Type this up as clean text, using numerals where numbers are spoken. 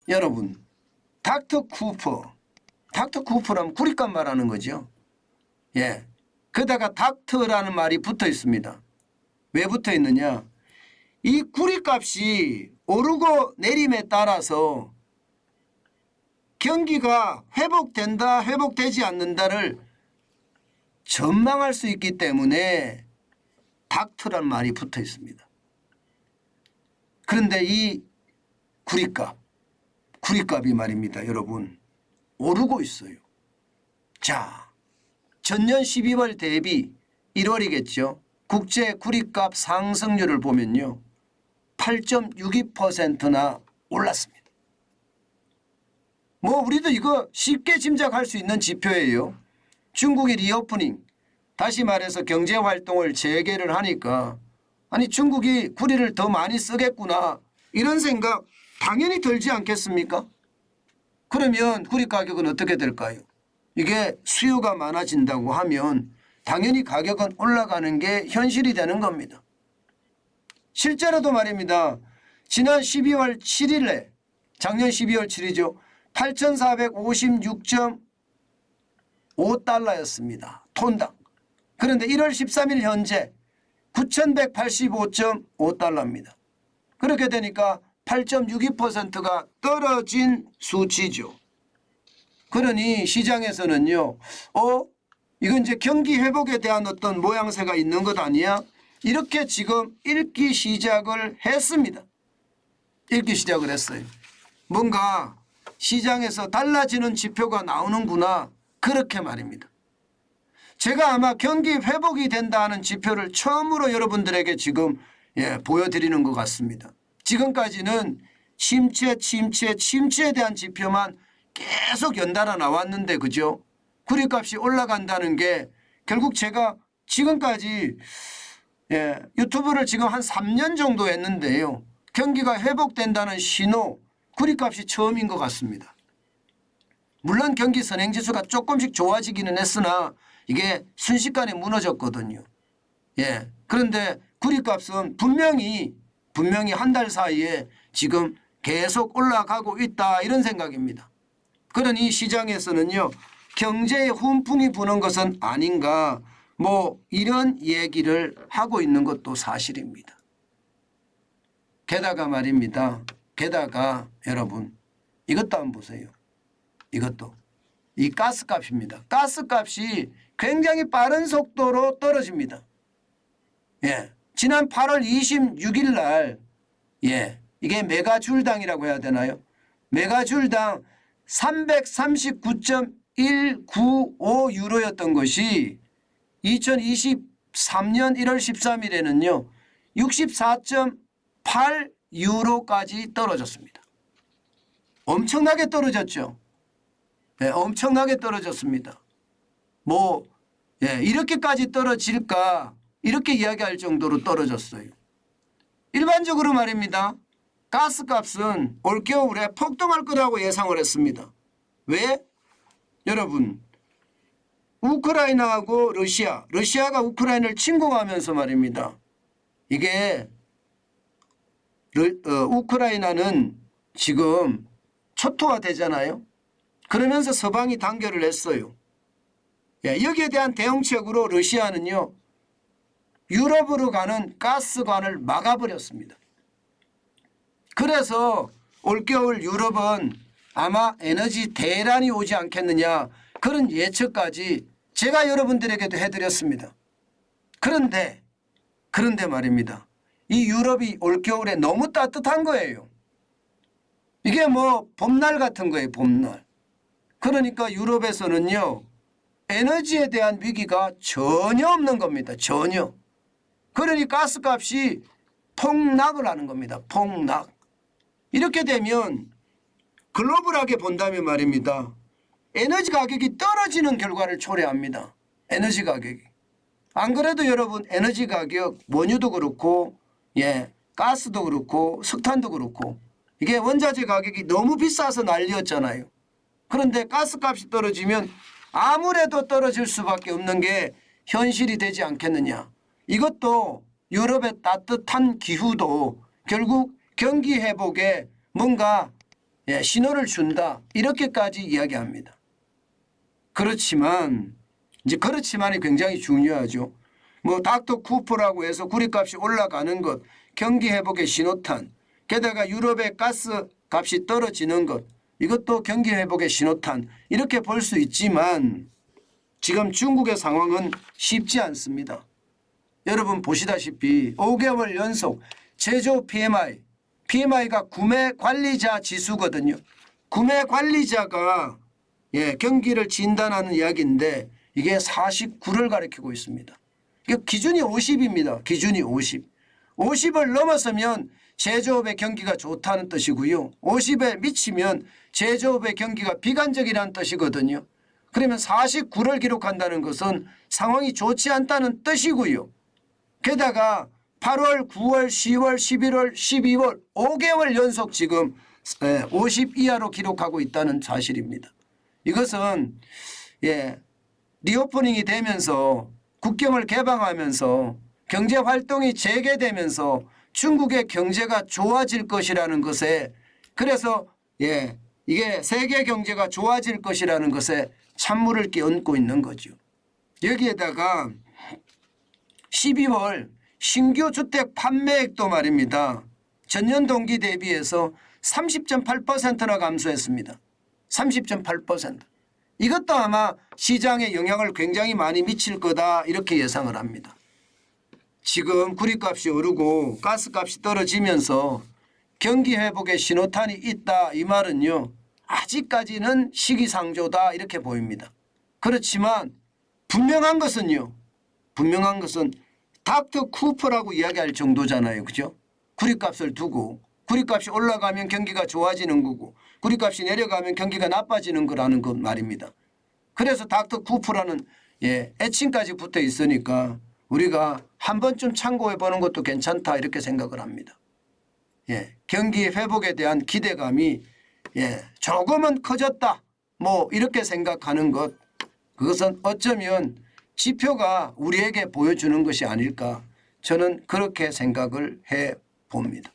여러분, 닥터 쿠퍼라면 구리값 말하는 거죠. 예. 그다가 닥터라는 말이 붙어 있습니다. 왜 붙어 있느냐? 이 구리값이 오르고 내림에 따라서 경기가 회복된다, 회복되지 않는다를 전망할 수 있기 때문에 닥터라는 말이 붙어 있습니다. 그런데 이 구리값이 말입니다. 여러분, 오르고 있어요. 자, 전년 12월 대비 1월이겠죠. 국제 구리값 상승률을 보면요. 8.62%나 올랐습니다. 뭐 우리도 이거 쉽게 짐작할 수 있는 지표예요. 중국이 리오프닝, 다시 말해서 경제활동을 재개를 하니까 아니 중국이 구리를 더 많이 쓰겠구나 이런 생각 당연히 들지 않겠습니까? 그러면 구리 가격은 어떻게 될까요? 이게 수요가 많아진다고 하면 당연히 가격은 올라가는 게 현실이 되는 겁니다. 실제로도 말입니다. 지난 12월 7일에 작년 12월 7일이죠. 8,450.5달러였습니다. 톤당. 그런데 1월 13일 현재 9,185.5달러입니다. 그렇게 되니까 8.62%가 떨어진 수치죠. 그러니 시장에서는요. 이건 이제 경기 회복에 대한 어떤 모양새가 있는 것 아니야? 이렇게 지금 읽기 시작을 했습니다. 읽기 시작을 했어요. 뭔가 시장에서 달라지는 지표가 나오는구나. 그렇게 말입니다. 제가 아마 경기 회복이 된다는 지표를 처음으로 여러분들에게 지금 보여드리는 것 같습니다. 지금까지는 침체에 대한 지표만 계속 연달아 나왔는데 그죠? 구리값이 올라간다는 게 결국 제가 지금까지 유튜브를 지금 한 3년 정도 했는데요. 경기가 회복된다는 신호, 구리값이 처음인 것 같습니다. 물론 경기 선행지수가 조금씩 좋아지기는 했으나 이게 순식간에 무너졌거든요. 그런데 구리값은 분명히 한 달 사이에 지금 계속 올라가고 있다 이런 생각입니다. 그러니 시장에서는요. 경제에 훈풍이 부는 것은 아닌가 뭐 이런 얘기를 하고 있는 것도 사실입니다. 게다가 말입니다. 게다가 여러분 이것도 한번 보세요. 이것도 이 가스값입니다. 가스값이 굉장히 빠른 속도로 떨어집니다. 지난 8월 26일 날 이게 메가줄당이라고 해야 되나요? 메가줄당 339.195유로였던 것이 2023년 1월 13일에는요. 64.8유로까지 떨어졌습니다. 엄청나게 떨어졌죠. 엄청나게 떨어졌습니다. 이렇게까지 떨어질까 이렇게 이야기할 정도로 떨어졌어요. 일반적으로 말입니다. 가스값은 올겨울에 폭등할 거라고 예상을 했습니다. 왜? 여러분 우크라이나하고 러시아가 우크라이나를 침공하면서 말입니다. 이게 우크라이나는 지금 초토화 되잖아요. 그러면서 서방이 단결을 했어요. 여기에 대한 대응책으로 러시아는요. 유럽으로 가는 가스관을 막아버렸습니다. 그래서 올겨울 유럽은 아마 에너지 대란이 오지 않겠느냐 그런 예측까지 제가 여러분들에게도 해드렸습니다. 그런데 말입니다. 이 유럽이 올겨울에 너무 따뜻한 거예요. 이게 뭐 봄날 같은 거예요. 봄날. 그러니까 유럽에서는요. 에너지에 대한 위기가 전혀 없는 겁니다. 전혀. 그러니 가스값이 폭락을 하는 겁니다. 폭락. 이렇게 되면 글로벌하게 본다면 말입니다. 에너지 가격이 떨어지는 결과를 초래합니다. 에너지 가격이. 안 그래도 여러분 에너지 가격 원유도 그렇고 가스도 그렇고 석탄도 그렇고 이게 원자재 가격이 너무 비싸서 난리였잖아요. 그런데 가스값이 떨어지면 아무래도 떨어질 수밖에 없는 게 현실이 되지 않겠느냐. 이것도 유럽의 따뜻한 기후도 결국 경기 회복에 뭔가 신호를 준다 이렇게까지 이야기합니다. 그렇지만 이제 그렇지만이 굉장히 중요하죠. 뭐 닥터 쿠퍼라고 해서 구리값이 올라가는 것, 경기 회복의 신호탄, 게다가 유럽의 가스 값이 떨어지는 것, 이것도 경기 회복의 신호탄 이렇게 볼 수 있지만 지금 중국의 상황은 쉽지 않습니다. 여러분 보시다시피 5개월 연속 제조 PMI가 구매 관리자 지수거든요. 구매 관리자가 경기를 진단하는 이야기인데 이게 49를 가리키고 있습니다. 이게 기준이 50입니다. 기준이 50. 50을 넘어서면 제조업의 경기가 좋다는 뜻이고요. 50에 미치면 제조업의 경기가 비관적이라는 뜻이거든요. 그러면 49를 기록한다는 것은 상황이 좋지 않다는 뜻이고요. 게다가 8월, 9월, 10월, 11월, 12월 5개월 연속 지금 50 이하로 기록하고 있다는 사실입니다. 이것은 리오프닝이 되면서 국경을 개방하면서 경제 활동이 재개되면서 중국의 경제가 좋아질 것이라는 것에 그래서 이게 세계 경제가 좋아질 것이라는 것에 찬물을 끼얹고 있는 거죠. 여기에다가 12월 신규 주택 판매액도 말입니다. 전년 동기 대비해서 30.8%나 감소했습니다. 30.8%. 이것도 아마 시장에 영향을 굉장히 많이 미칠 거다 이렇게 예상을 합니다. 지금 구리값이 오르고 가스값이 떨어지면서 경기 회복의 신호탄이 있다 이 말은요. 아직까지는 시기상조다 이렇게 보입니다. 그렇지만 분명한 것은 닥터 쿠퍼라고 이야기할 정도잖아요. 그죠? 구리값을 두고 구리값이 올라가면 경기가 좋아지는 거고 구리값이 내려가면 경기가 나빠지는 거라는 것 말입니다. 그래서 닥터 쿠퍼라는 애칭까지 붙어 있으니까 우리가 한 번쯤 참고해 보는 것도 괜찮다 이렇게 생각을 합니다. 경기 회복에 대한 기대감이 조금은 커졌다 뭐 이렇게 생각하는 것 그것은 어쩌면 지표가 우리에게 보여주는 것이 아닐까 저는 그렇게 생각을 해 봅니다.